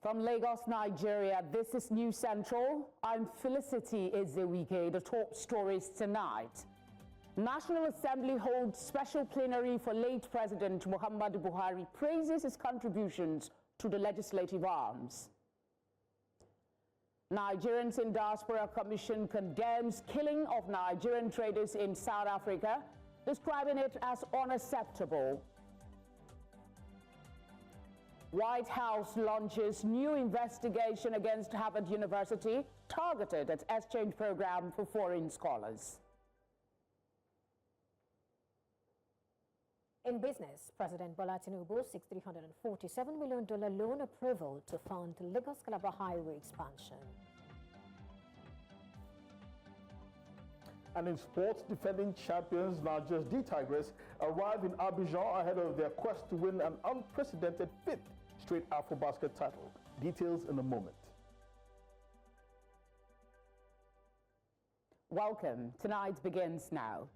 From Lagos, Nigeria, this is News Central. I'm Felicity Ezewike. The top stories tonight. National Assembly holds special plenary for late President Muhammadu Buhari, praises his contributions to the legislative arms. Nigerians in Diaspora Commission condemns killing of Nigerian traders in South Africa, describing it as unacceptable. White House launches new investigation against Harvard University, targeted at exchange program for foreign scholars. In business, President Bola Tinubu seeks $347 million loan approval to fund Lagos-Calabar Highway expansion. And in sports, defending champions Nigeria's D-Tigers arrive in Abidjan ahead of their quest to win an unprecedented fifth straight AfroBasket title. Details in a moment. Welcome. Tonight begins now.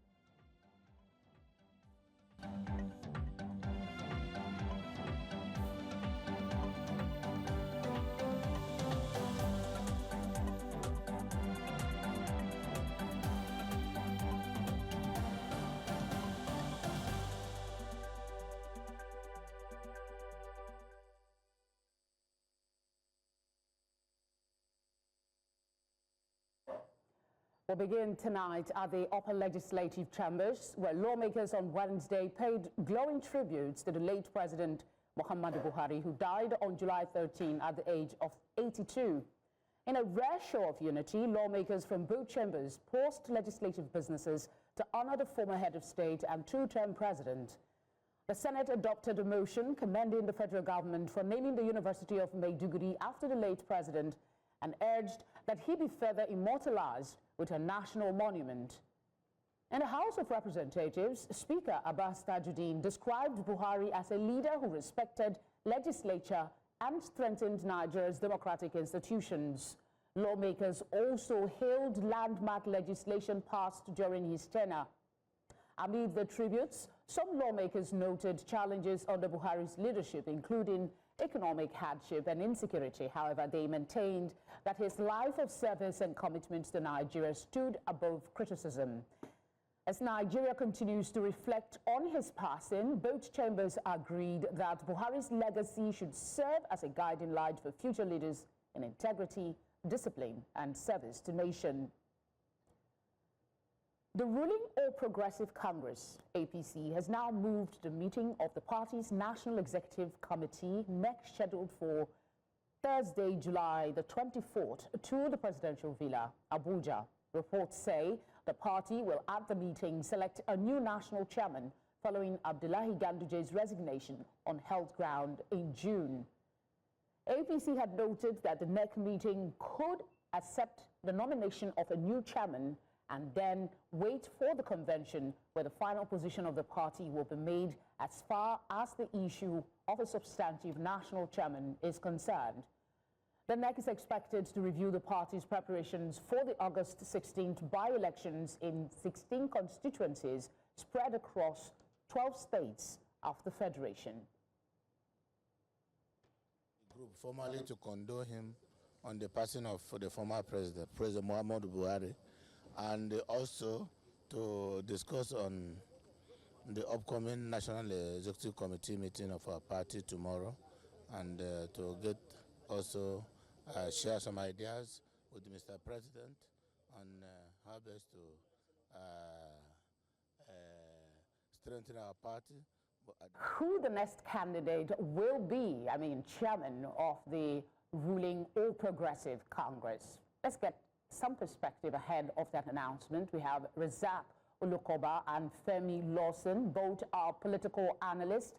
We'll begin tonight at the upper legislative chambers, where lawmakers on Wednesday paid glowing tributes to the late President Muhammadu Buhari, who died on July 13 at the age of 82. In a rare show of unity, lawmakers from both chambers paused legislative businesses to honor the former head of state and two-term president. The Senate adopted a motion commending the federal government for naming the University of Maiduguri after the late president and urged that he be further immortalized with a national monument. In the House of Representatives, Speaker Abbas Tajuddin described Buhari as a leader who respected legislature and strengthened Nigeria's democratic institutions. Lawmakers also hailed landmark legislation passed during his tenure. Amid the tributes, some lawmakers noted challenges under Buhari's leadership, including economic hardship and insecurity. However, they maintained that his life of service and commitment to Nigeria stood above criticism. As Nigeria continues to reflect on his passing, both chambers agreed that Buhari's legacy should serve as a guiding light for future leaders in integrity, discipline, and service to nation. The ruling All Progressive Congress, APC, has now moved the meeting of the party's National Executive Committee, next scheduled for Thursday, July the 24th, to the Presidential Villa, Abuja. Reports say the party will at the meeting select a new national chairman following Abdullahi Ganduje's resignation on health ground in June. APC had noted that the NEC meeting could accept the nomination of a new chairman and then wait for the convention, where the final position of the party will be made as far as the issue of a substantive national chairman is concerned. The NEC is expected to review the party's preparations for the August 16th by-elections in 16 constituencies spread across 12 states of the Federation. The group formally to condole him on the passing of the former President Muhammadu Buhari, and also to discuss on the upcoming National Executive Committee meeting of our party tomorrow, and to get also share some ideas with Mr. President on how best to strengthen our party. Who the next candidate will be, chairman of the ruling All Progressive Congress? Let's get some perspective ahead of that announcement. We have Razak Olukoba and Femi Lawson, both are political analysts.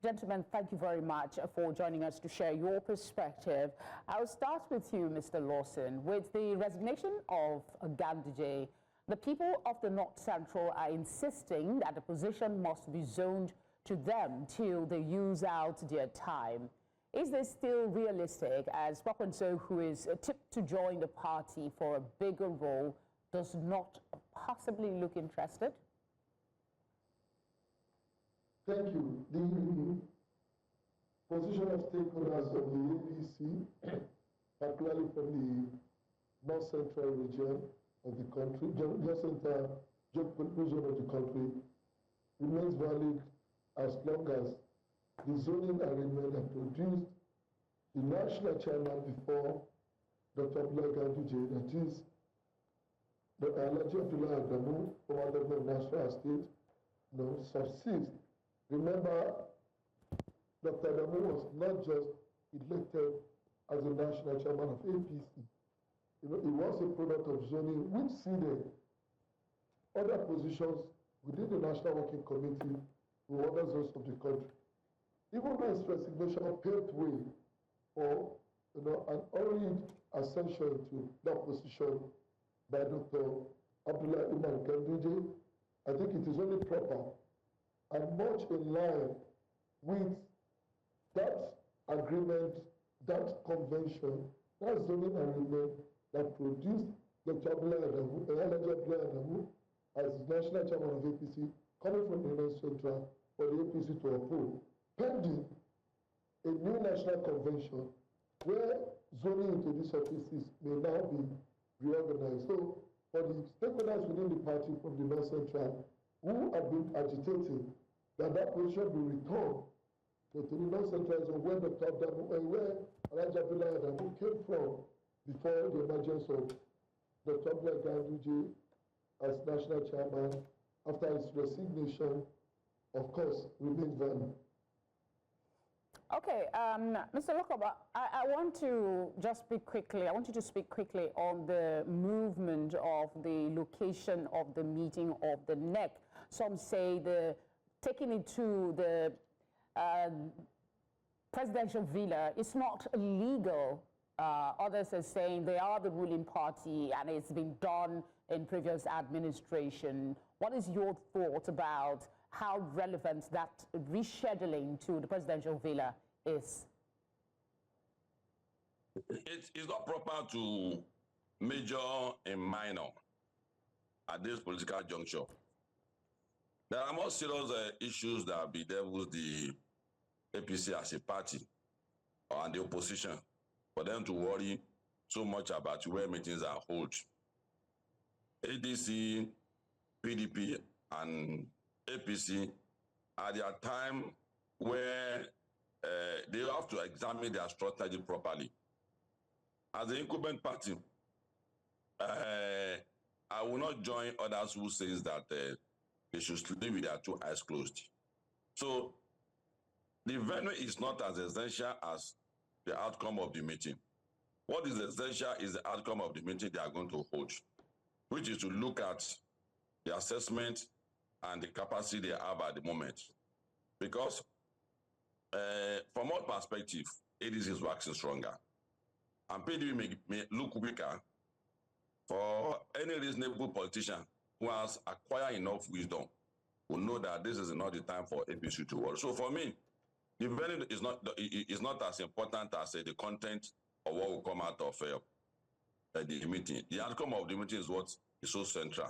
Gentlemen, thank you very much for joining us to share your perspective. I'll start with you, Mr. Lawson. With the resignation of Ganduje, the people of the North Central are insisting that the position must be zoned to them till they use out their time. Is this still realistic, as Wakwanso, who is tipped to join the party for a bigger role, does not possibly look interested? Thank you. position of stakeholders of the APC, particularly from the North Central region of the country, North Central region of the country, remains valid as long as the zoning arrangement that produced the national chairman before Dr. Abdullahi Ganduje, that is Dr. Alhaji Abdullahi Adamu, former governor of Nasarawa State, subsists. Remember, Dr. Adamu was not just elected as the national chairman of APC. He was a product of zoning which seeded other positions within the National Working Committee to other zones of the country. Even though his resignation paved way for an hurried ascension to that position by Dr. Abdullahi Umar Ganduje, I think it is only proper and much in line with that agreement, that convention, that zoning agreement that produced Dr. Abdullahi Adamu as national chairman of APC, coming from the North Central for the APC to uphold, pending a new national convention where zoning into these offices may now be reorganized. So, for the stakeholders within the party from the North Central who have been agitating that that position be returned to the North Central zone where Dr. Adamu, where Alhaji Abdullahi Adamu came from before the emergence of Dr. Abdullahi Ganduje as national chairman after his resignation, of course, remains valid. Okay, Mr. Lokoba, I want to just speak quickly. I want you to speak quickly on the movement of the location of the meeting of the NEC. Some say the taking it to the presidential villa is not illegal. Others are saying they are the ruling party and it's been done in previous administration. What is your thought about how relevant that rescheduling to the presidential villa is? It's not proper to major and minor at this political juncture. There are more serious issues that bedevils the APC as a party and the opposition for them to worry so much about where meetings are held. ADC, PDP, and APC at their time where they have to examine their strategy properly. As the incumbent party, I will not join others who says that they should sleep with their two eyes closed. So the venue is not as essential as the outcome of the meeting. What is essential is the outcome of the meeting they are going to hold, which is to look at the assessment and the capacity they have at the moment. Because from our perspective, ADC is waxing stronger. And PDP may look weaker for any reasonable politician who has acquired enough wisdom will know that this is not the time for APC to work. So for me, the venue is not as important as the content of what will come out of the meeting. The outcome of the meeting is what is so central.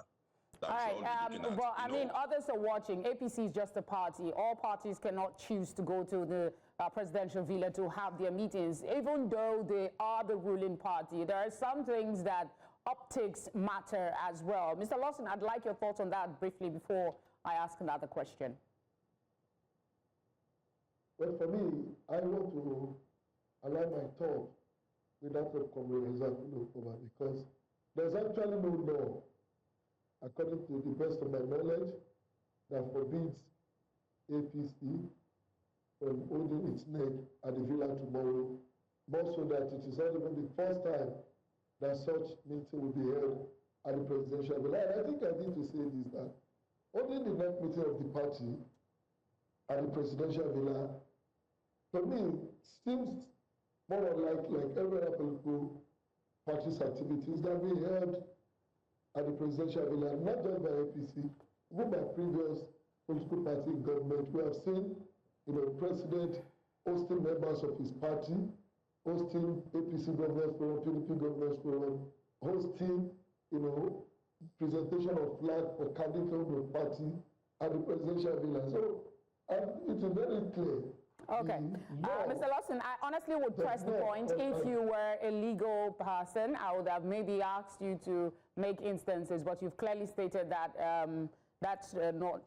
All right, but I mean, others are watching. APC is just a party. All parties cannot choose to go to the presidential villa to have their meetings, even though they are the ruling party. There are some things that optics matter as well. Mr. Lawson, I'd like your thoughts on that briefly before I ask another question. Well, for me, I want to align my thought with that of Comrade Lokoba because there's actually no law, according to the best of my knowledge, that forbids APC from holding its neck at the villa tomorrow, more so that it is not even the first time that such meeting will be held at the presidential villa. And I think I need to say this, that holding the neck meeting of the party at the presidential villa, to me, seems more like every other political party's activities that we held at the presidential villa, not just by APC, even by previous political party in government. We have seen, president hosting members of his party, hosting APC governors forum, PDP governors forum, hosting, presentation of flag for candidate of the party at the presidential villa. So, and it is very clear Okay. Mr. Lawson, I honestly would press the point. If you were a legal person, I would have maybe asked you to make instances, but you've clearly stated that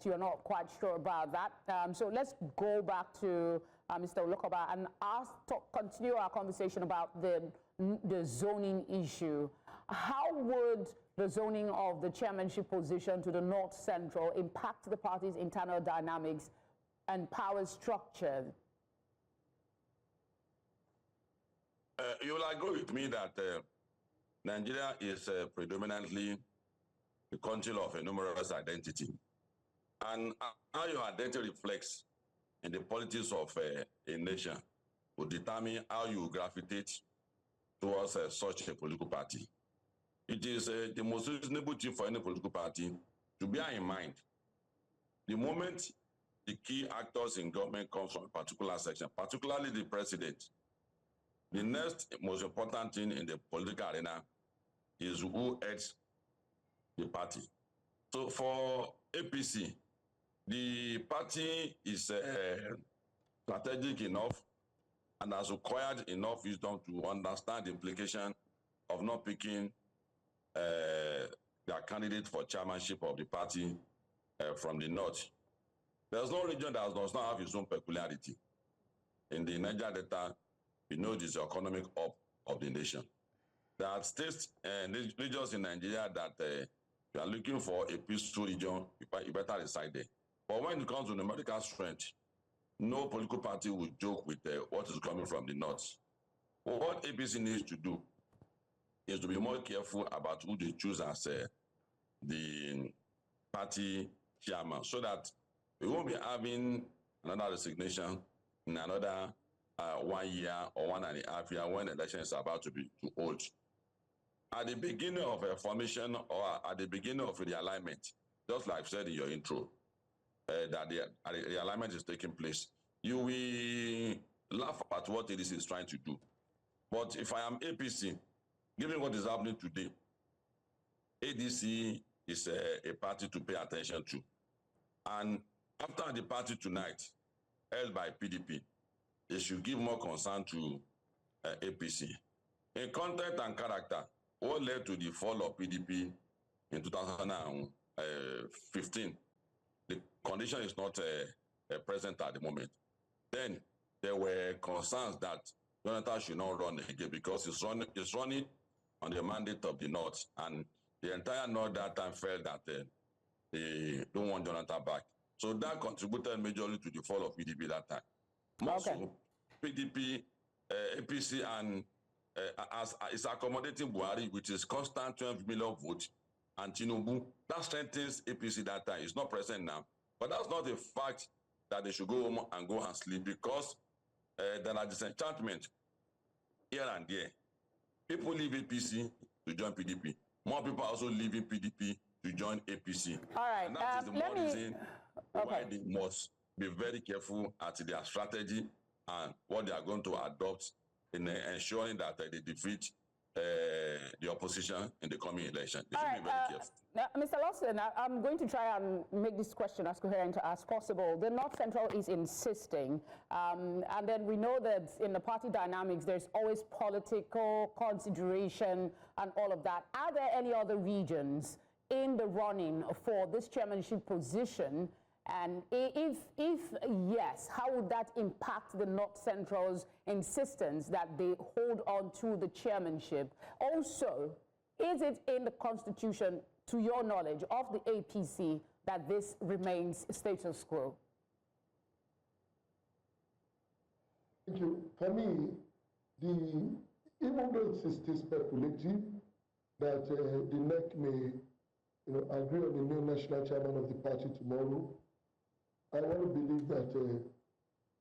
you're not quite sure about that. So let's go back to Mr. Olokoba and continue our conversation about the zoning issue. How would the zoning of the chairmanship position to the North Central impact the party's internal dynamics and power structure? You will agree with me that Nigeria is predominantly a country of a numerous identity. And how your identity reflects in the politics of a nation will determine how you gravitate towards such a political party. It is the most reasonable thing for any political party to bear in mind the moment the key actors in government comes from a particular section, particularly the president. The next most important thing in the political arena is who heads the party. So for APC, the party is strategic enough and has acquired enough wisdom to understand the implication of not picking their candidate for chairmanship of the party from the north. There's no region that does not have its own peculiarity. In the Niger Delta, we know this is the economic hub of the nation. There are states and regions in Nigeria that you are looking for a peaceful region, you better reside there. But when it comes to numerical strength, no political party will joke with what is coming from the north. Well, what APC needs to do is to be more careful about who they choose as the party chairman, so that we won't be having another resignation in another 1 year or 1.5 years when the election is about to hold. At the beginning of a formation or at the beginning of the alignment, just like I said in your intro, that the alignment is taking place, you will laugh at what ADC is trying to do. But if I am APC, given what is happening today, ADC is a party to pay attention to. And after the party tonight, held by PDP, they should give more concern to APC. In content and character, what led to the fall of PDP in 2015? The condition is not present at the moment. Then there were concerns that Jonathan should not run again because it's running on the mandate of the North, and the entire North that time felt that they don't want Jonathan back. So that contributed majorly to the fall of PDP that time. More so, PDP, APC, and as is accommodating Buhari, which is constant 12 million votes, and Tinubu, that strengthens APC that time. It's not present now. But that's not the fact that they should go home and go and sleep, because there are disenchantment here and there. People leave APC to join PDP. More people also leaving PDP to join APC. All right. And that is the more reason why they must be very careful at their strategy and what they are going to adopt in ensuring that they defeat the opposition in the coming election. They should be very careful. Now, Mr. Lawson, I'm going to try and make this question as coherent as possible. The North Central is insisting, and then we know that in the party dynamics, there's always political consideration and all of that. Are there any other regions in the running for this chairmanship position? And if yes, how would that impact the North Central's insistence that they hold on to the chairmanship? Also, is it in the Constitution, to your knowledge, of the APC that this remains status quo? Thank you. For me, even though it is still speculative that the NEC may agree on the new national chairman of the party tomorrow, I want to believe that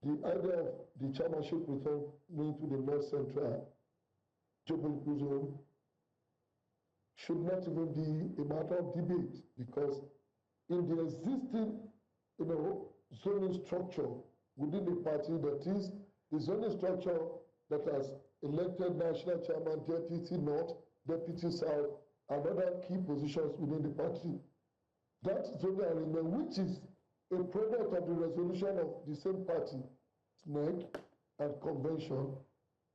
the idea of the chairmanship returning to the North Central geopolitical zone should not even be a matter of debate, because in the existing zoning structure within the party, that is the zoning structure that has elected national chairman, deputy north, deputy south, and other key positions within the party, that zoning arrangement, which is a product of the resolution of the same party, NEC and convention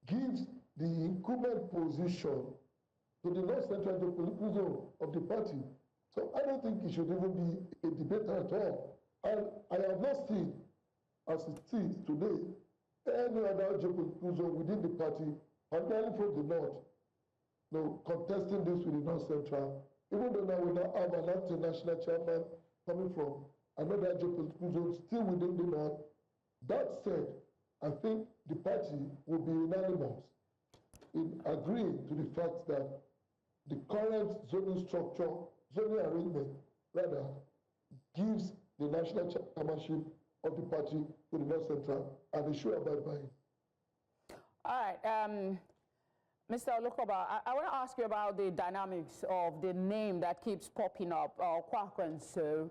gives the incumbent position to the North Central Geopolitical Zone of the party. So I don't think it should even be a debate at all. And I have not seen, as it is today, any other geopolitical zone within the party, primarily from the North, contesting this with the North Central. Even though now we now have an acting national chairman coming from another geopolitical zone still within the North. That said, I think the party will be unanimous in agreeing to the fact that the current zoning structure, zoning arrangement, rather, gives the national chairmanship of the party to the North Central, and they should abide by it. All right. Mr. Olukoba, I want to ask you about the dynamics of the name that keeps popping up, Kwakwanso.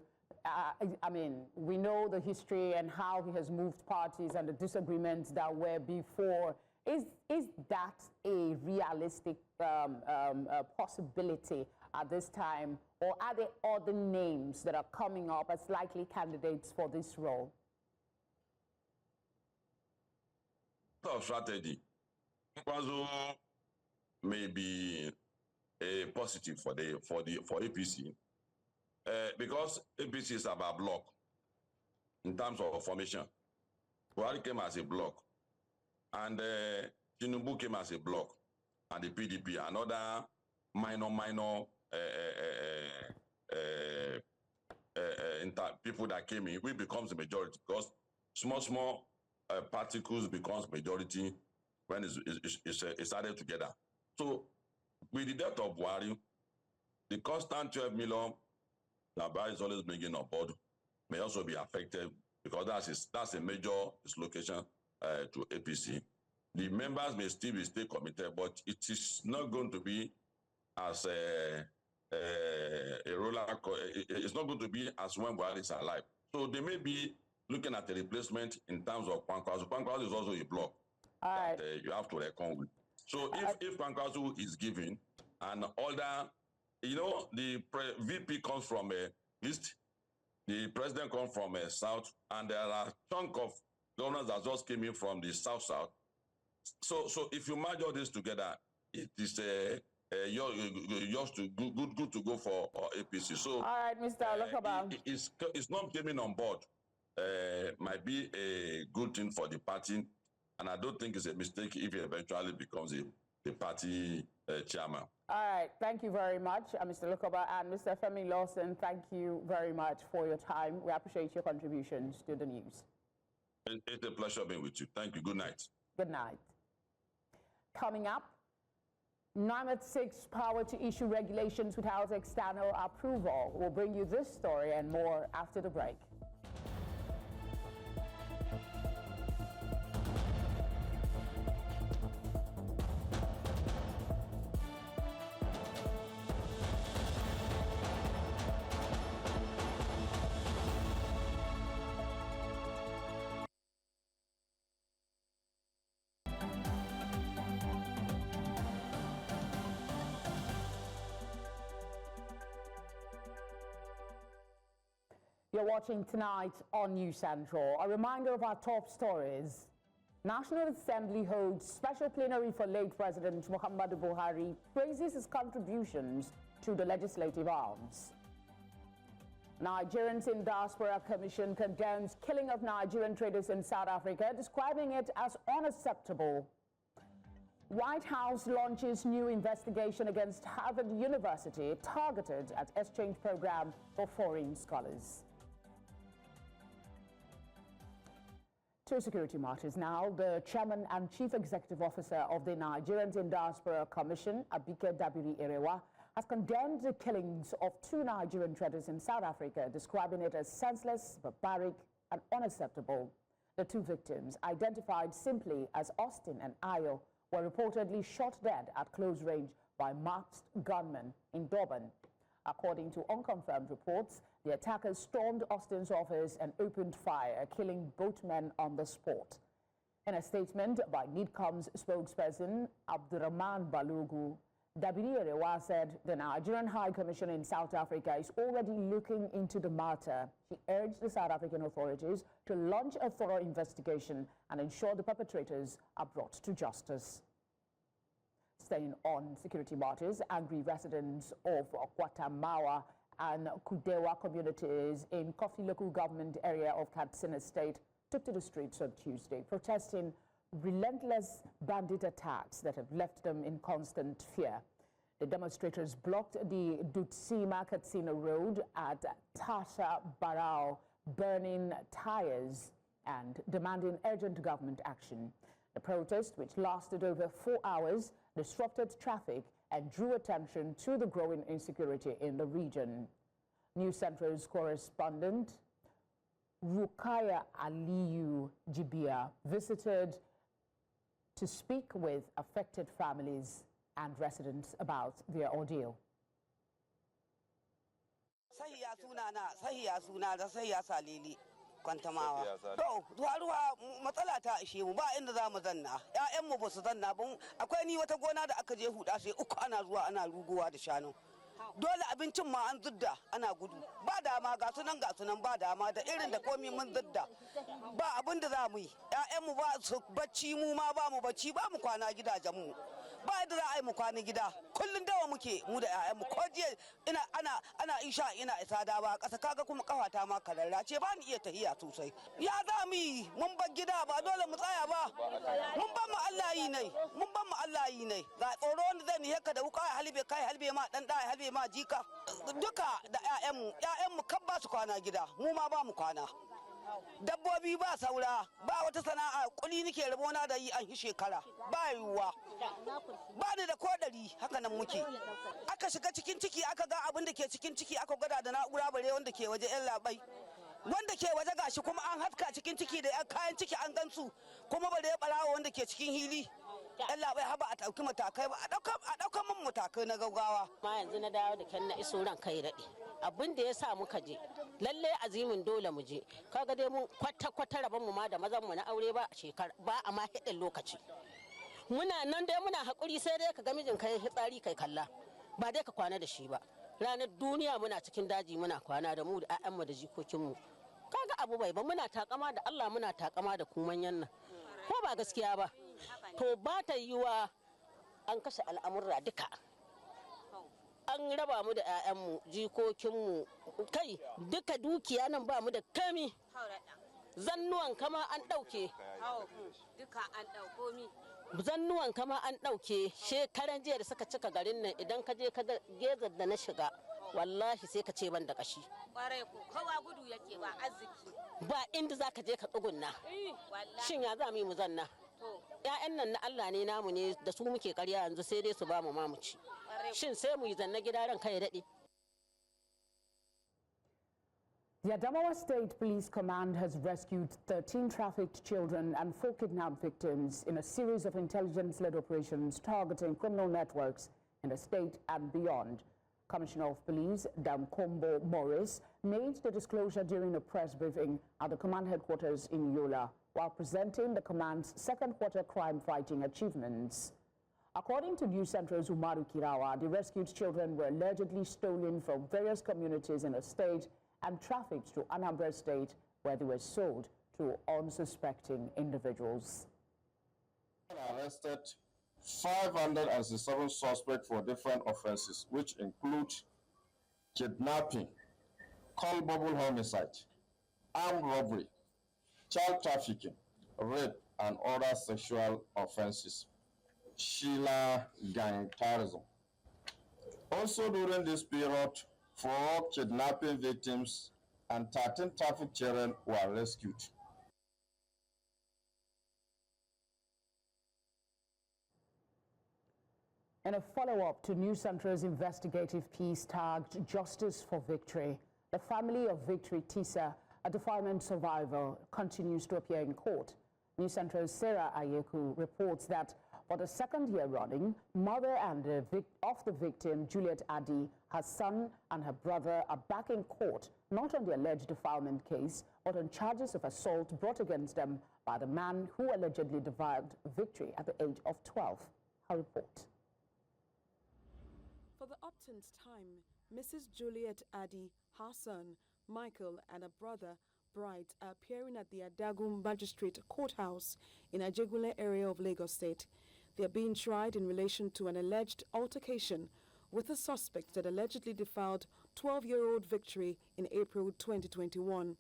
I mean, we know the history and how he has moved parties and the disagreements that were before. Is that a realistic possibility at this time, or are there other names that are coming up as likely candidates for this role? Strategy. Kwazo may be a positive for APC because APC is about block in terms of formation. Buhari came as a block, and Tinubu came as a block, and the PDP and other minor people that came in, which becomes the majority because small particles becomes majority when it's added together. So with the death of Buhari, the constant 12 million that Buhari is always bringing on board may also be affected because that's a major dislocation to APC. The members may still stay committed, but it is not going to be as a roller. It's not going to be as when Buhari is alive. So they may be looking at a replacement in terms of Kwankwaso. Kwankwaso is also a block that you have to reckon with. So if Kwankwaso is given and other, the VP comes from East, the president comes from South, and there are a chunk of governors that just came in from the South. So if you merge all this together, it is good to go for APC. So all right, Mr. Olukoba. It's not coming on board. Might be a good thing for the party, and I don't think it's a mistake if he eventually becomes the party chairman. All right, thank you very much, Mr. Olukoba, and Mr. Femi Lawson, thank you very much for your time. We appreciate your contributions to the news. It's a pleasure being with you. Thank you. Good night. Good night. Coming up, NIMET seeks power to issue regulations without external approval. We'll bring you this story and more after the break. You're watching tonight on News Central. A reminder of our top stories. National Assembly holds special plenary for late President Muhammadu Buhari, praises his contributions to the legislative arms. Nigerians in Diaspora Commission condemns killing of Nigerian traders in South Africa, describing it as unacceptable. White House launches new investigation against Harvard University targeted at exchange program for foreign scholars. To security matters now, the chairman and chief executive officer of the Nigerians in Diaspora Commission, Abike Dabiri Erewa, has condemned the killings of 2 Nigerian traders in South Africa, describing it as senseless, barbaric, and unacceptable. The 2 victims, identified simply as Austin and Ayo, were reportedly shot dead at close range by masked gunmen in Durban. According to unconfirmed reports, the attackers stormed Austin's office and opened fire, killing both men on the spot. In a statement by NIDCOM's spokesperson, Abdurrahman Balogu, Dabiri said the Nigerian High Commission in South Africa is already looking into the matter. She urged the South African authorities to launch a thorough investigation and ensure the perpetrators are brought to justice. Staying on security matters, angry residents of Kwatamawa and Kudewa communities in Kofi local government area of Katsina State took to the streets on Tuesday, protesting relentless bandit attacks that have left them in constant fear. The demonstrators blocked the Dutsima-Katsina road at Tata Barao, burning tires and demanding urgent government action. The protest, which lasted over 4 hours, disrupted traffic and drew attention to the growing insecurity in the region. News Central's correspondent Rukaya Aliyu Jibia visited to speak with affected families and residents about their ordeal. Kwantamawa. To, ruwa matsala ta ishe mu ba inda za mu zanna. ƴaƴanmu ba su zanna ba. Akwai ni wata gona da aka je huda sai uku ana zuwa ana rugowa da shanu. Dole abincin ma an zudda ana gudu. Ba dama ga sunan ba dama da irin da komi mun zudda. Ba abin da za mu yi. ƴaƴanmu ba su bacci mu ma ba mu bacci ba mu kwana gidajenmu. Ba yadda za a yi mu kwana gida kullum dawa muke mu da ƴaƴanmu ko jiya ana isha ina isa da ba ƙasa kaga kuma kafata ma kararra ce ba ni iya tahiya sosai ya za mu yi mun bar gida ba dole mu tsaya ba mun ban mu Allah yi ne ga tsoro wanda zai ni haka da wuka ya halbe ma dan da ya halbe ma jika duka da ƴaƴanmu kan ba su kwana gida mu ma ba mu kwana dabbobi ba saura ba wata sana'a kuli nake rabona da yi an shekara ba yiwuwa ba ni da kodari haka nan muke aka shiga cikin ciki aka ga abin da ke cikin ciki aka gwada da na'ura bare wanda ke waje yan labai wanda ke waje gashi kuma an haska cikin ciki da kayan ciki an gansu kuma bare barawo wanda ke cikin hili yan labai haba a ɗauki matakai ba a ɗaukan min matakai na gaggawa ma yanzu na dawo da kyan na iso ran kai daɗe abin da ya sa muka je lalle azimin dole mu je kaga dai mun kwata rabon mu ma da mazan mu na aure ba a shekara ba a ma hidin lokaci muna nan dai muna hakuri sai dai ka ga mijin kai hitsari kai kalla ba dai ka kwana da shi ba ranar duniya muna cikin daji muna kwana da mu da ƴaƴanmu da jikokinmu kaga abu bai ba muna takama da Allah muna takama da kumanyan nan ko ba gaskiya ba to ba ta yiwa an kashe al'amurra duka an raba mu da 'ya'yanmu jikokinmu kai duka dukiya nan ba mu da kami zannuwan kama an ɗauke zannuwan kama an ɗauke shekaran jiya da suka cika garin nan idan ka je ka ga gezar da na shiga wallahi sai ka ce ban da kashi kowa gudu yake ba arziki ba inda za ka je ka tsugunna shin ya za mu yi mu zanna 'ya'yan nan na Allah ne namu ne da su muke karya yanzu sai dai su ba mu mamuci shin sai mu yi zanna gida ran kai daɗe. The Adamawa State Police Command has rescued 13 trafficked children and 4 kidnapped victims in a series of intelligence-led operations targeting criminal networks in the state and beyond. Commissioner of Police Damkombo Morris made the disclosure during a press briefing at the command headquarters in Yola while presenting the command's second quarter crime-fighting achievements. According to News Central's Umaru Kirawa, the rescued children were allegedly stolen from various communities in the state and trafficked to Anambra State, where they were sold to unsuspecting individuals. Arrested 567 suspects for different offenses, which include kidnapping, culpable homicide, armed robbery, child trafficking, rape, and other sexual offenses. Sheila gang terrorism. Also during this period, 4 kidnapping victims and 13 traffic children were rescued. In a follow-up to News Central's investigative piece tagged Justice for Victory, the family of Victory Tisa, a defilement survivor, continues to appear in court. News Central's Sarah Ayeku reports that for the second year running, mother and of the victim, Juliet Adi, her son and her brother are back in court, not on the alleged defilement case, but on charges of assault brought against them by the man who allegedly devoured Victory at the age of 12. Her report. For the uptenth time, Mrs. Juliet Addy, her son, Michael, and her brother, Bright, are appearing at the Adagun Magistrate Courthouse in Ajegule area of Lagos State. They are being tried in relation to an alleged altercation with a suspect that allegedly defiled 12-year-old Victory in April 2021.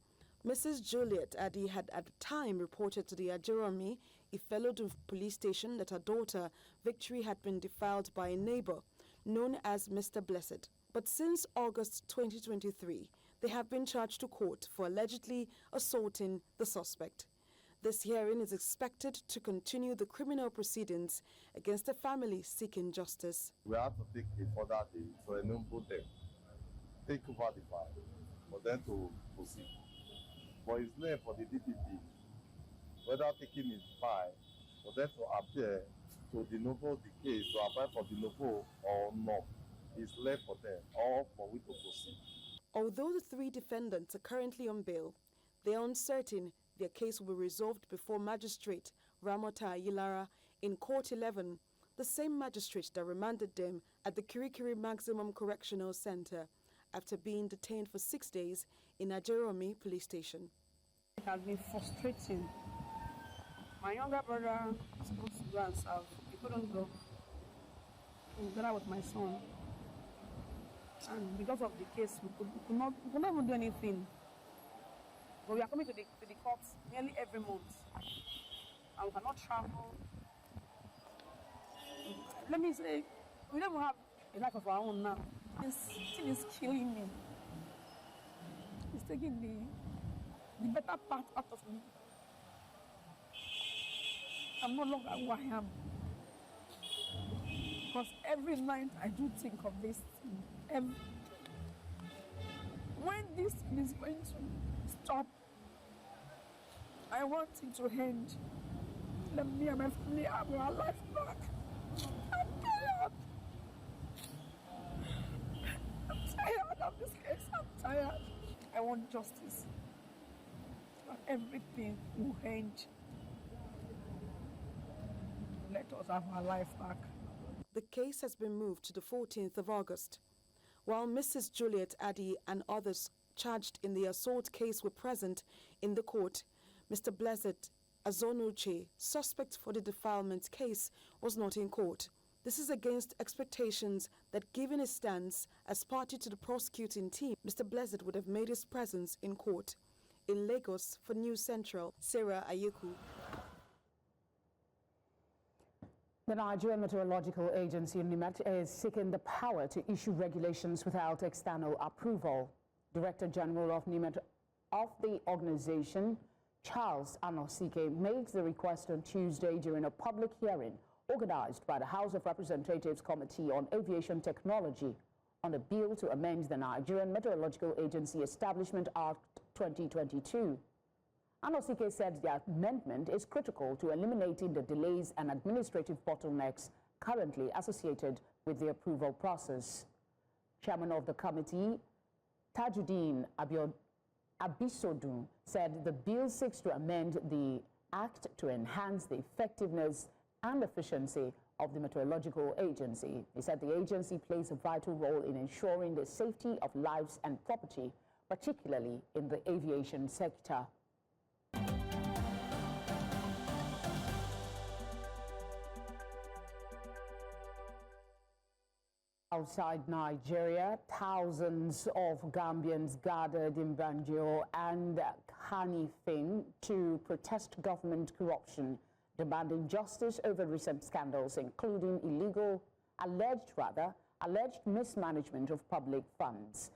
Mrs. Juliet Addy had at the time reported to the Ajeromi, Ifelodun police station, that her daughter, Victory, had been defiled by a neighbor known as Mr. Blessed. But since August 2023, they have been charged to court for allegedly assaulting the suspect. This hearing is expected to continue the criminal proceedings against the family seeking justice. We have to take a further day to enable them, take over the file for them to proceed. But it's left for the DPP, whether taking his file, for them to appear to denouveau the case, to apply for denouveau or not. It's left for them, or for we to proceed. Although the three defendants are currently on bail, they are uncertain their case will be resolved before Magistrate Ramota Yilara in Court 11, the same magistrate that remanded them at the Kirikiri Maximum Correctional Center after being detained for 6 days in Ajeromi police station. It has been frustrating. My younger brother was supposed to go and serve. He couldn't go. Together with my son. And because of the case, we could not even do anything. But we are coming to the courts nearly every month. And we cannot travel. Let me say, we don't have a life of our own now. This thing is killing me. It's taking the better part out of me. I'm no longer who I am. Because every night I do think of this thing. When this is going to stop, I want it to end. Let me and my family have our life back. I'm tired. I'm tired of this case. I'm tired. I want justice. And everything will end. Let us have our life back. The case has been moved to the 14th of August. While Mrs. Juliet Addy and others charged in the assault case were present in the court, Mr. Blessed Azonuche, suspect for the defilement case, was not in court. This is against expectations that, given his stance as party to the prosecuting team, Mr. Blessed would have made his presence in court. In Lagos, for News Central, Sarah Ayeku. The Nigerian Meteorological Agency, NIMET, is seeking the power to issue regulations without external approval. Director General of NIMET of the organization, Charles Anosike, made the request on Tuesday during a public hearing organized by the House of Representatives Committee on Aviation Technology on a bill to amend the Nigerian Meteorological Agency Establishment Act 2022. Anosike said the amendment is critical to eliminating the delays and administrative bottlenecks currently associated with the approval process. Chairman of the committee, Tajuddin Abisodun, said the bill seeks to amend the act to enhance the effectiveness and efficiency of the Meteorological Agency. He said the agency plays a vital role in ensuring the safety of lives and property, particularly in the aviation sector. Outside Nigeria, thousands of Gambians gathered in Banjul and Kanifing to protest government corruption, demanding justice over recent scandals, including alleged mismanagement of public funds.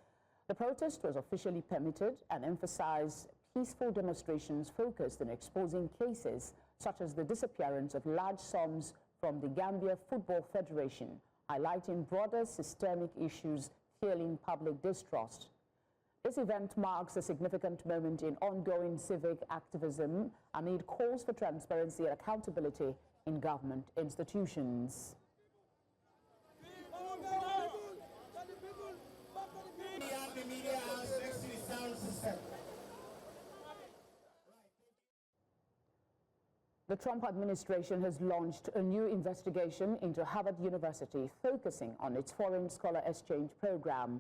The protest was officially permitted and emphasized peaceful demonstrations focused on exposing cases such as the disappearance of large sums from the Gambia Football Federation, highlighting broader systemic issues fueling public distrust. This event marks a significant moment in ongoing civic activism amid calls for transparency and accountability in government institutions. The Trump administration has launched a new investigation into Harvard University focusing on its foreign scholar exchange program.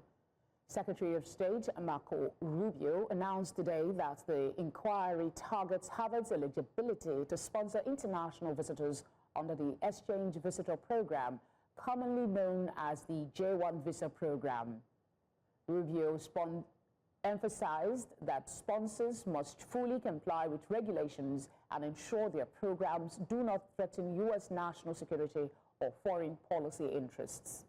Secretary of State Marco Rubio announced today that the inquiry targets Harvard's eligibility to sponsor international visitors under the Exchange Visitor Program, commonly known as the J-1 visa program. Rubio emphasized that sponsors must fully comply with regulations and ensure their programs do not threaten U.S. national security or foreign policy interests.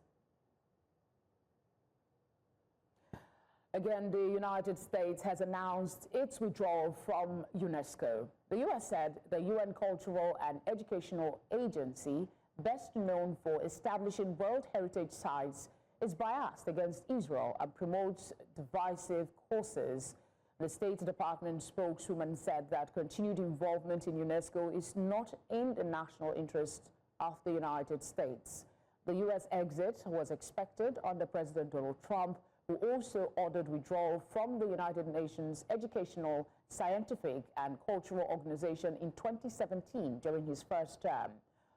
Again, the United States has announced its withdrawal from UNESCO. The U.S. said the UN Cultural and Educational Agency, best known for establishing World Heritage Sites, is biased against Israel and promotes divisive causes. The State Department spokeswoman said that continued involvement in UNESCO is not in the national interest of the United States. The U.S. exit was expected under President Donald Trump, who also ordered withdrawal from the United Nations Educational, Scientific and Cultural Organization in 2017 during his first term,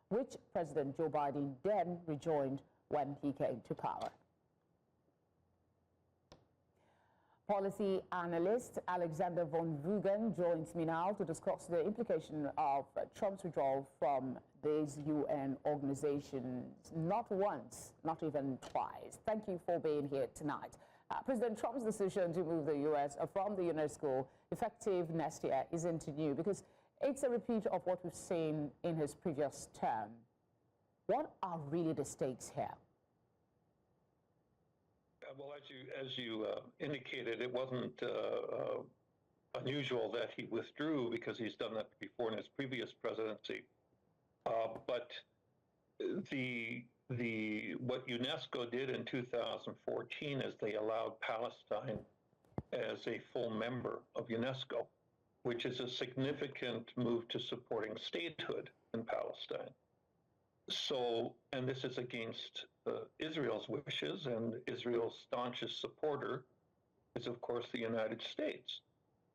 which President Joe Biden then rejoined when he came to power. Policy analyst Alexander von Vugen joins me now to discuss the implication of Trump's withdrawal from these UN organizations, not once, not even twice. Thank you for being here tonight. President Trump's decision to move the U.S. from the UNESCO effective next year isn't new because it's a repeat of what we've seen in his previous term. What are really the stakes here? Well, as you indicated, it wasn't unusual that he withdrew because he's done that before in his previous presidency. But what UNESCO did in 2014 is they allowed Palestine as a full member of UNESCO, which is a significant move to supporting statehood in Palestine. So, and this is against Israel's wishes, and Israel's staunchest supporter is, of course, the United States.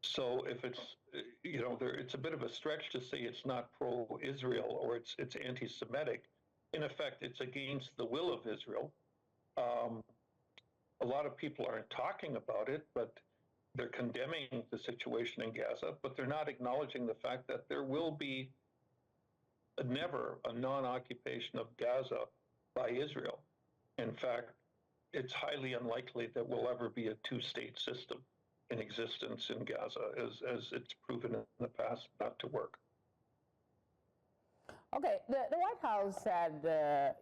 So if it's, it's a bit of a stretch to say it's not pro-Israel or it's anti-Semitic. In effect, it's against the will of Israel. A lot of people aren't talking about it, but they're condemning the situation in Gaza, but they're not acknowledging the fact that there will be never a non-occupation of Gaza by Israel. In fact, it's highly unlikely that will ever be a two-state system in existence in Gaza, as it's proven in the past not to work. Okay, the White House said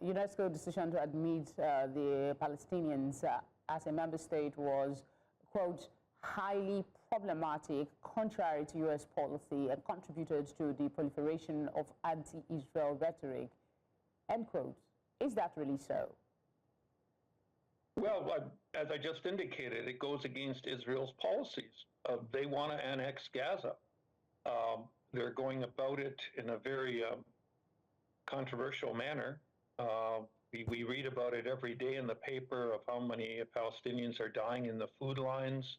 UNESCO's decision to admit the Palestinians as a member state was, quote, highly problematic, contrary to U.S. policy, and contributed to the proliferation of anti-Israel rhetoric, end quote. Is that really so? Well, as I just indicated, it goes against Israel's policies. They want to annex Gaza. They're going about it in a very controversial manner. We read about it every day in the paper of how many Palestinians are dying in the food lines,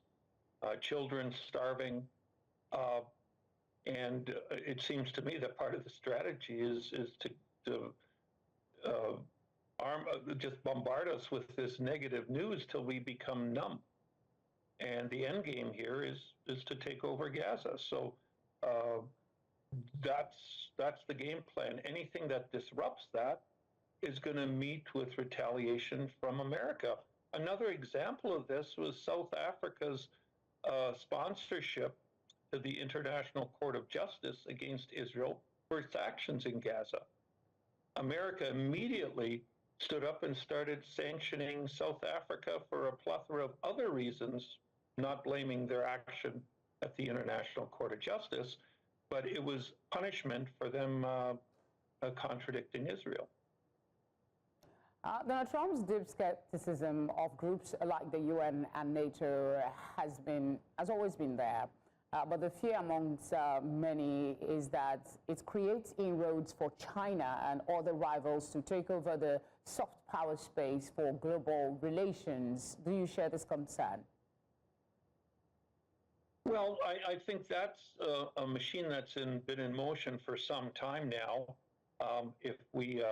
children starving. And it seems to me that part of the strategy is to just bombard us with this negative news till we become numb. And the end game here is to take over Gaza. So that's the game plan. Anything that disrupts that is going to meet with retaliation from America. Another example of this was South Africa's sponsorship to the International Court of Justice against Israel for its actions in Gaza. America immediately stood up and started sanctioning South Africa for a plethora of other reasons, not blaming their action at the International Court of Justice, but it was punishment for them contradicting Israel. Donald Trump's deep skepticism of groups like the UN and NATO has always been there. But the fear amongst many is that it creates inroads for China and other rivals to take over the soft power space for global relations. Do you share this concern? Well, I think that's a machine that's been in motion for some time now. If we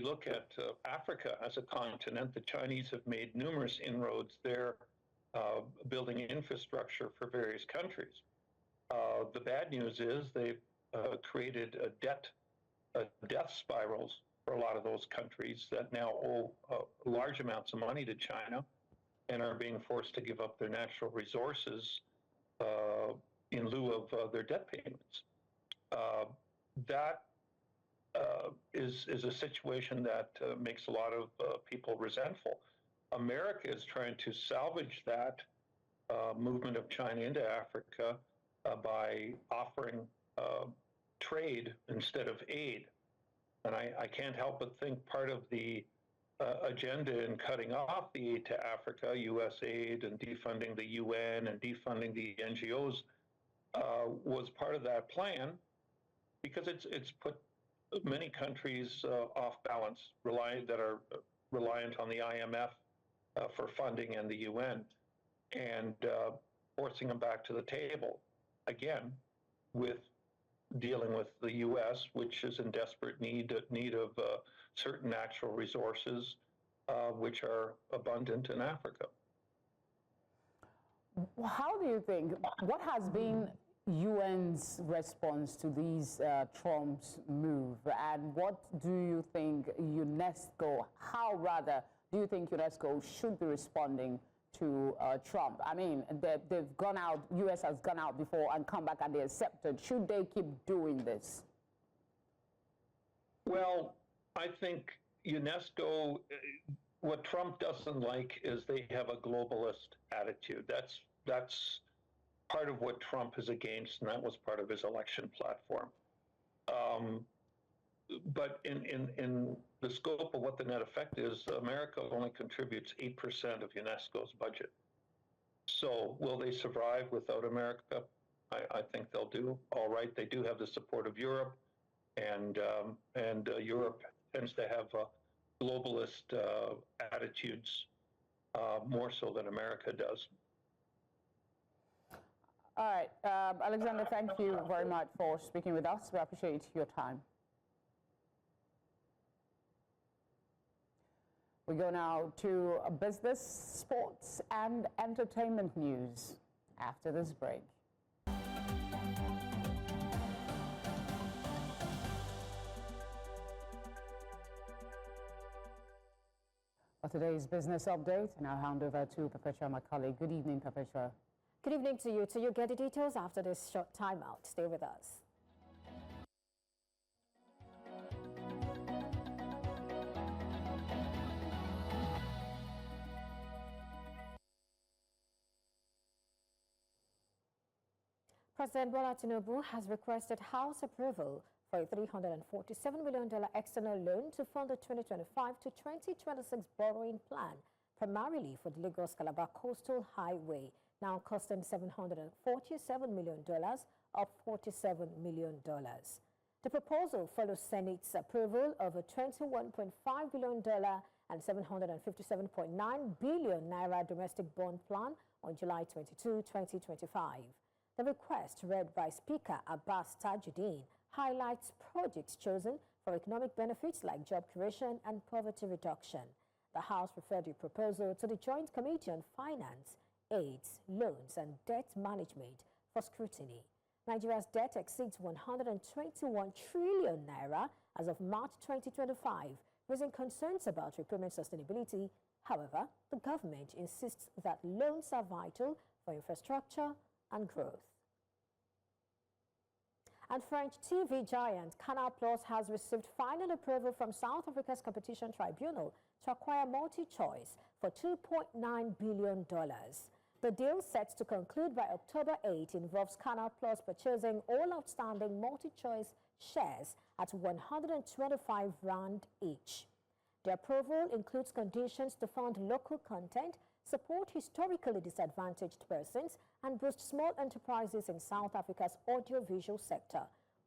look at Africa as a continent, the Chinese have made numerous inroads there, building infrastructure for various countries. The bad news is they've created death spirals for a lot of those countries that now owe large amounts of money to China and are being forced to give up their natural resources in lieu of their debt payments. That is a situation that makes a lot of people resentful. America is trying to salvage that movement of China into Africa by offering trade instead of aid. And I can't help but think part of the agenda in cutting off the aid to Africa, U.S. aid, and defunding the UN and defunding the NGOs was part of that plan, because it's put many countries off balance, that are reliant on the IMF for funding and the UN, and forcing them back to the table again with dealing with the U.S., which is in desperate need of certain natural resources, which are abundant in Africa. How do you think, what has been UN's response to these Trump's move, and what do you think UNESCO, how rather do you think UNESCO should be responding to Trump? I mean, they've gone out, US has gone out before and come back and they accepted. Should they keep doing this? Well, I think UNESCO, what Trump doesn't like is they have a globalist attitude. That's part of what Trump is against, and that was part of his election platform. But in the scope of what the net effect is, America only contributes 8% of UNESCO's budget. So will they survive without America? I think they'll do all right. They do have the support of Europe, and Europe tends to have globalist attitudes more so than America does. All right, Alexander, thank you very much for speaking with us. We appreciate your time. We go now to business, sports, and entertainment news after this break. For today's business update, and I'll hand over to Perpetua, my colleague. Good evening, Perpetua. Good evening to you. So you'll get the details after this short timeout. Stay with us. President Bola Tinubu has requested House approval for a $347 million external loan to fund the 2025 to 2026 borrowing plan, primarily for the Lagos-Calabar Coastal Highway, now costing $747 million, up $47 million. The proposal follows Senate's approval of a $21.5 billion and 757.9 billion naira domestic bond plan on July 22, 2025. The request, read by Speaker Abbas Tajuddin, highlights projects chosen for economic benefits like job creation and poverty reduction. The House referred the proposal to the Joint Committee on Finance, AIDS, Loans and Debt Management for scrutiny. Nigeria's debt exceeds 121 trillion naira as of March 2025, raising concerns about repayment sustainability. However, the government insists that loans are vital for infrastructure and growth. And French TV giant Canal Plus has received final approval from South Africa's Competition Tribunal to acquire MultiChoice for $2.9 billion. The deal, set to conclude by October 8, involves Canal Plus purchasing all outstanding MultiChoice shares at 125 rand each. The approval includes conditions to fund local content, support historically disadvantaged persons, and boost small enterprises in South Africa's audiovisual sector.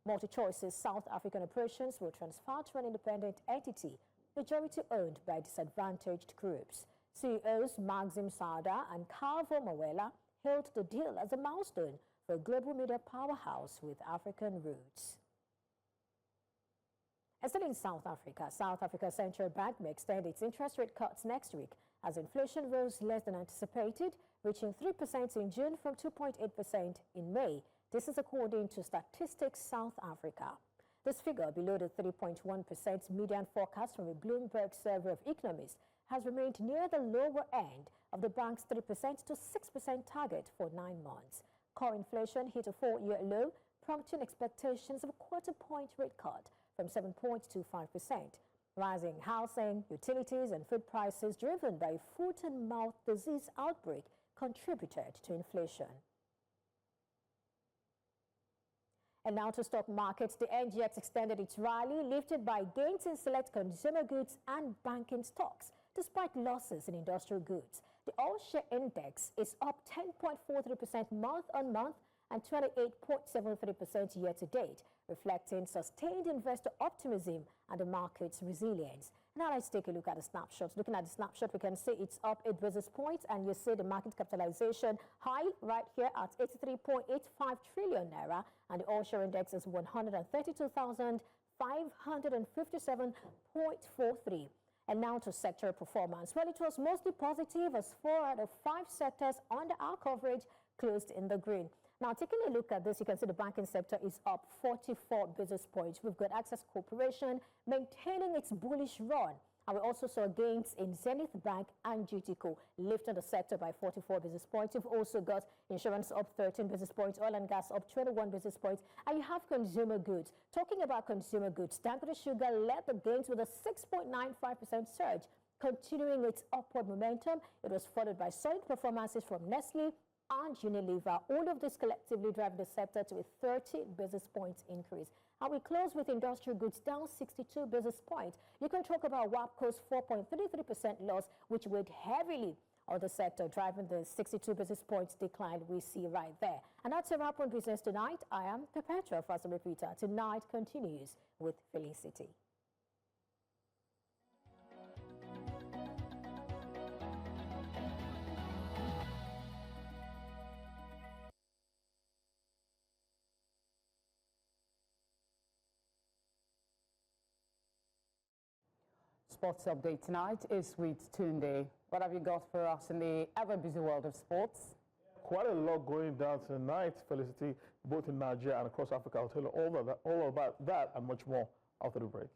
MultiChoice's South African operations will transfer to an independent entity, majority owned by disadvantaged groups. CEOs Maxim Sada and Calvo Mawela hailed the deal as a milestone for a global media powerhouse with African roots. And still in South Africa's central bank may extend its interest rate cuts next week as inflation rose less than anticipated, reaching 3% in June from 2.8% in May. This is according to Statistics South Africa. This figure, below the 3.1% median forecast from a Bloomberg survey of economists, has remained near the lower end of the bank's 3% to 6% target for 9 months. Core inflation hit a 4-year low, prompting expectations of a quarter-point rate cut from 7.25%. Rising housing, utilities and food prices driven by a foot-and-mouth disease outbreak contributed to inflation. And now to stock markets, the NGX extended its rally, lifted by gains in select consumer goods and banking stocks, despite losses in industrial goods. The all-share index is up 10.43% month-on-month and 28.73% year-to-date, reflecting sustained investor optimism and the market's resilience. Now let's take a look at the snapshot. Looking at the snapshot, we can see it's up 8 basis points, and you see the market capitalization high right here at 83.85 trillion naira, and the all-share index is 132,557.43. And now to sector performance. Well, it was mostly positive as 4 out of 5 sectors under our coverage closed in the green. Now, taking a look at this, you can see the banking sector is up 44 basis points. We've got Access Corporation maintaining its bullish run. And we also saw gains in Zenith Bank and GTCO, lifting the sector by 44 basis points. You've also got insurance up 13 basis points, oil and gas up 21 basis points, and you have consumer goods. Talking about consumer goods, Dangote Sugar led the gains with a 6.95% surge, continuing its upward momentum. It was followed by solid performances from Nestle and Unilever. All of this collectively drive the sector to a 30 basis points increase. And we close with industrial goods down 62 basis points. You can talk about WAPCO's 4.33% loss, which weighed heavily on the sector, driving the 62 basis points decline we see right there. And that's a wrap on business tonight. I am Perpetua Fasamipita. Tonight continues with Felicity. Sports update tonight is with Tunde. What have you got for us in the ever-busy world of sports? Quite a lot going down tonight, Felicity, both in Nigeria and across Africa. I'll tell you all about that and much more after the break.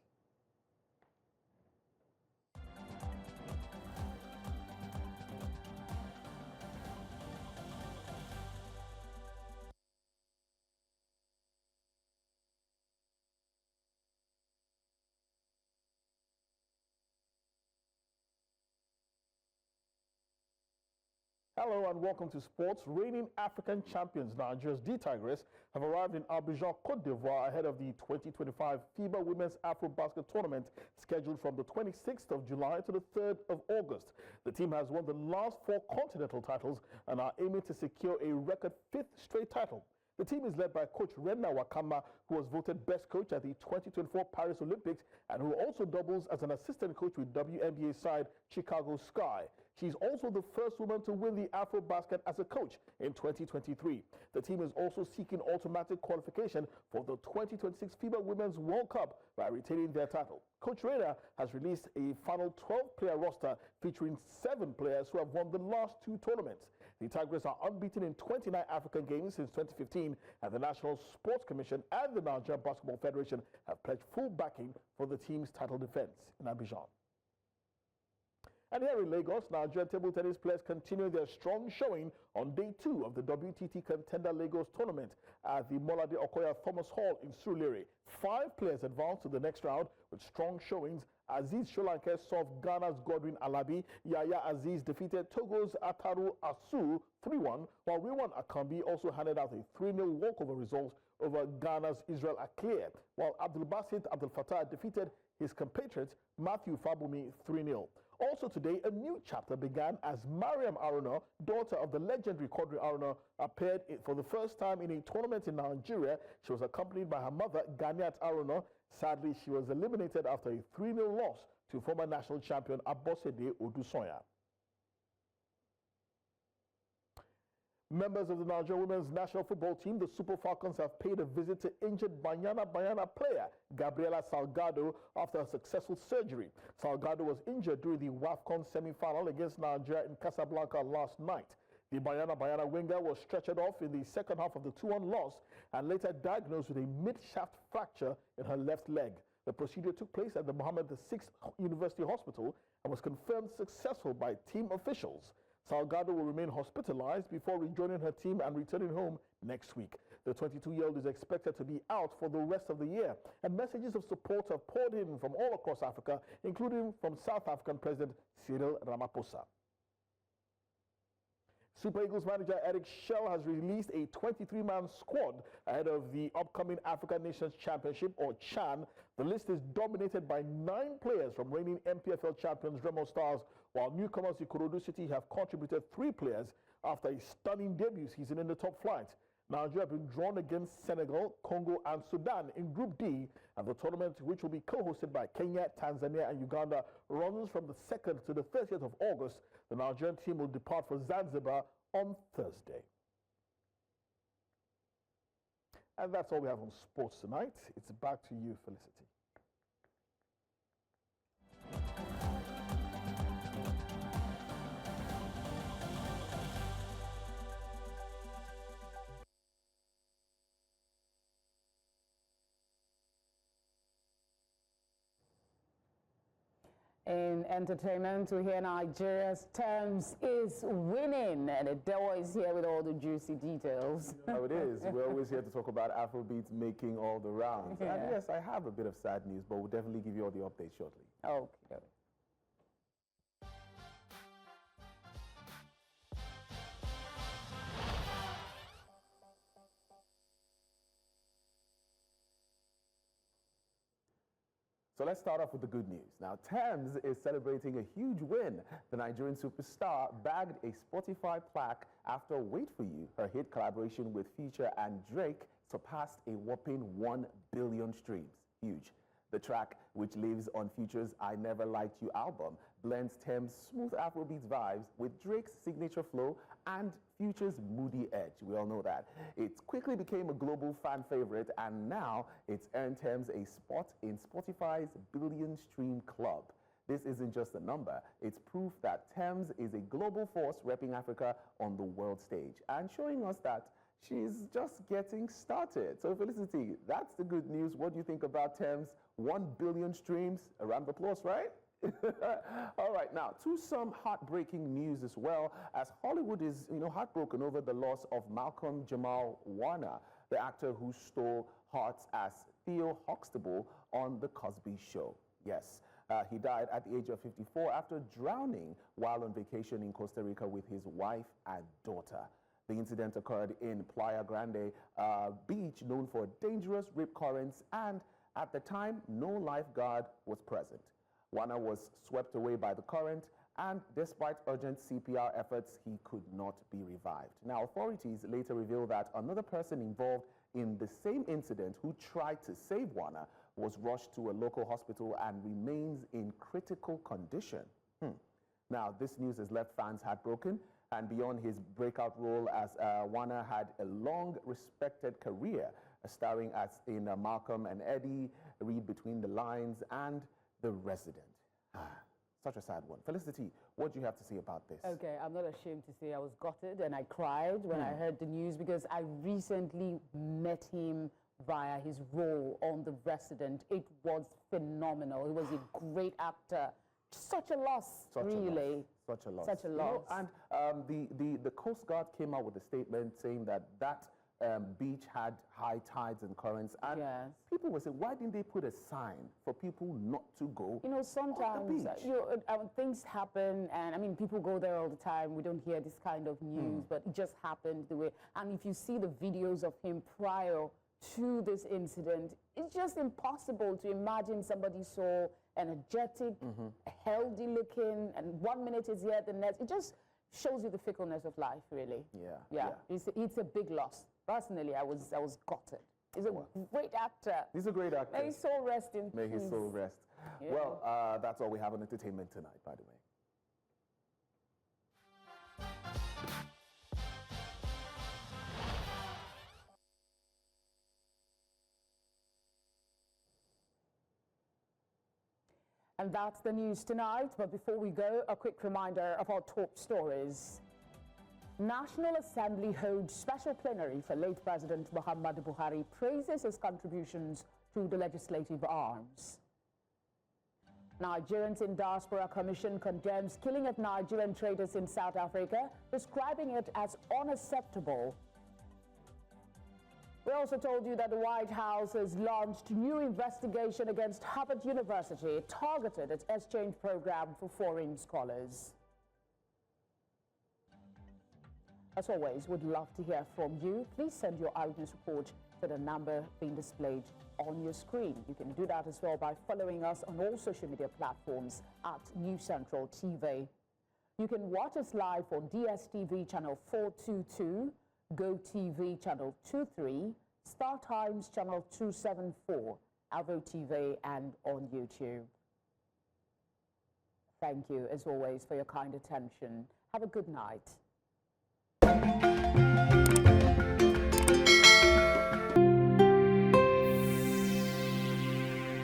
Hello and welcome to sports. Reigning African champions Nigeria's D Tigers have arrived in Abidjan, Cote d'Ivoire ahead of the 2025 FIBA Women's Afro-Basket Tournament scheduled from the 26th of July to the 3rd of August. The team has won the last 4 continental titles and are aiming to secure a record 5th straight title. The team is led by coach Renna Wakama, who was voted best coach at the 2024 Paris Olympics and who also doubles as an assistant coach with WNBA side Chicago Sky. She's also the first woman to win the Afro-Basket as a coach in 2023. The team is also seeking automatic qualification for the 2026 FIBA Women's World Cup by retaining their title. Coach Renna has released a final 12-player roster featuring 7 players who have won the last 2 tournaments. The Tigers are unbeaten in 29 African games since 2015, and the National Sports Commission and the Nigeria Basketball Federation have pledged full backing for the team's title defense in Abidjan. And here in Lagos, Nigerian table tennis players continue their strong showing on day 2 of the WTT Contender Lagos tournament at the Molade Okoya Thomas Hall in Surulere. 5 players advanced to the next round with strong showings. Aziz Sholanke solved Ghana's Godwin Alabi. Yaya Aziz defeated Togo's Ataru Asu 3-1, while Riwan Akambi also handed out a 3-0 walkover result over Ghana's Israel Aklier, while Abdulbasit Abdel Fattah defeated his compatriot Matthew Fabumi 3-0. Also today, a new chapter began as Mariam Aruna, daughter of the legendary Quadri Aruna, appeared for the first time in a tournament in Nigeria. She was accompanied by her mother, Ganiat Aruna. Sadly, she was eliminated after a 3-0 loss to former national champion Abosede Odusoya. Members of the Nigeria women's national football team, the Super Falcons, have paid a visit to injured Banyana player Gabriela Salgado after a successful surgery. Salgado was injured during the WAFCON semi-final against Nigeria in Casablanca last night. The Banyana winger was stretchered off in the second half of the 2-1 loss and later diagnosed with a mid-shaft fracture in her left leg. The procedure took place at the Mohammed VI University Hospital and was confirmed successful by team officials. Salgado will remain hospitalized before rejoining her team and returning home next week. The 22-year-old is expected to be out for the rest of the year, and messages of support have poured in from all across Africa, including from South African President Cyril Ramaphosa. Super Eagles manager Eric Schell has released a 23-man squad ahead of the upcoming African Nations Championship, or CHAN. The list is dominated by 9 players from reigning MPFL champions Remo Stars, while newcomers Ikorodu City have contributed 3 players after a stunning debut season in the top flight. Nigeria have been drawn against Senegal, Congo and Sudan in Group D, and the tournament, which will be co-hosted by Kenya, Tanzania and Uganda, runs from the 2nd to the 30th of August. The Nigerian team will depart for Zanzibar on Thursday. And that's all we have on sports tonight. It's back to you, Felicity. In entertainment, we hear Nigeria's terms is winning, and Adewa is here with all the juicy details. Oh, it is. We're always here to talk about Afrobeats making all the rounds. Yeah. And yes, I have a bit of sad news, but we'll definitely give you all the updates shortly. Okay. So let's start off with the good news. Now, Thames is celebrating a huge win. The Nigerian superstar bagged a Spotify plaque after Wait For You. Her hit collaboration with Future and Drake surpassed a whopping 1 billion streams. Huge. The track, which lives on Future's I Never Liked You album, blends Thames' smooth Afrobeats vibes with Drake's signature flow and Future's moody edge. We all know that. It quickly became a global fan favorite, and now it's earned Thames a spot in Spotify's billion-stream club. This isn't just a number. It's proof that Thames is a global force repping Africa on the world stage and showing us that she's just getting started. So Felicity, that's the good news. What do you think about Thames? 1 billion streams, a round of applause, right? All right, now to some heartbreaking news as well, as Hollywood is, heartbroken over the loss of Malcolm Jamal Warner, the actor who stole hearts as Theo Huxtable on The Cosby Show. Yes, he died at the age of 54 after drowning while on vacation in Costa Rica with his wife and daughter. The incident occurred in Playa Grande beach, known for dangerous rip currents, and at the time, no lifeguard was present. Warner was swept away by the current, and despite urgent CPR efforts, he could not be revived. Now, authorities later revealed that another person involved in the same incident who tried to save Warner was rushed to a local hospital and remains in critical condition. Now, this news has left fans heartbroken, and beyond his breakout role, as Warner had a long respected career, starring as in Malcolm and Eddie, Read Between the Lines, and The Resident. Such a sad one. Felicity, what do you have to say about this? Okay, I'm not ashamed to say I was gutted and I cried when I heard the news, because I recently met him via his role on The Resident. It was phenomenal. He was a great actor. Such a loss, really. Such a loss. Such a loss. And the Coast Guard came out with a statement saying that beach had high tides and currents, and people were saying, why didn't they put a sign for people not to go? Sometimes things happen, and I mean, people go there all the time. We don't hear this kind of news, but it just happened the way. And if you see the videos of him prior to this incident, it's just impossible to imagine somebody so energetic, healthy looking, and 1 minute is here, the next. It just shows you the fickleness of life, really. Yeah. It's a big loss. Personally, I was gutted. He's a great actor. He's a great actor. May his soul rest in peace. May his soul rest. Yeah. Well, that's all we have on entertainment tonight, by the way. And that's the news tonight. But before we go, a quick reminder of our top stories. National Assembly holds special plenary for late President Muhammadu Buhari, praises his contributions to the legislative arms. Nigerians in Diaspora Commission condemns killing of Nigerian traders in South Africa, describing it as unacceptable. We also told you that the White House has launched new investigation against Harvard University, targeted its exchange program for foreign scholars. As always, we'd love to hear from you. Please send your eyewitness report to the number being displayed on your screen. You can do that as well by following us on all social media platforms at News Central TV. You can watch us live on DSTV channel 422, GoTV channel 23, Star Times channel 274, Avo TV, and on YouTube. Thank you, as always, for your kind attention. Have a good night.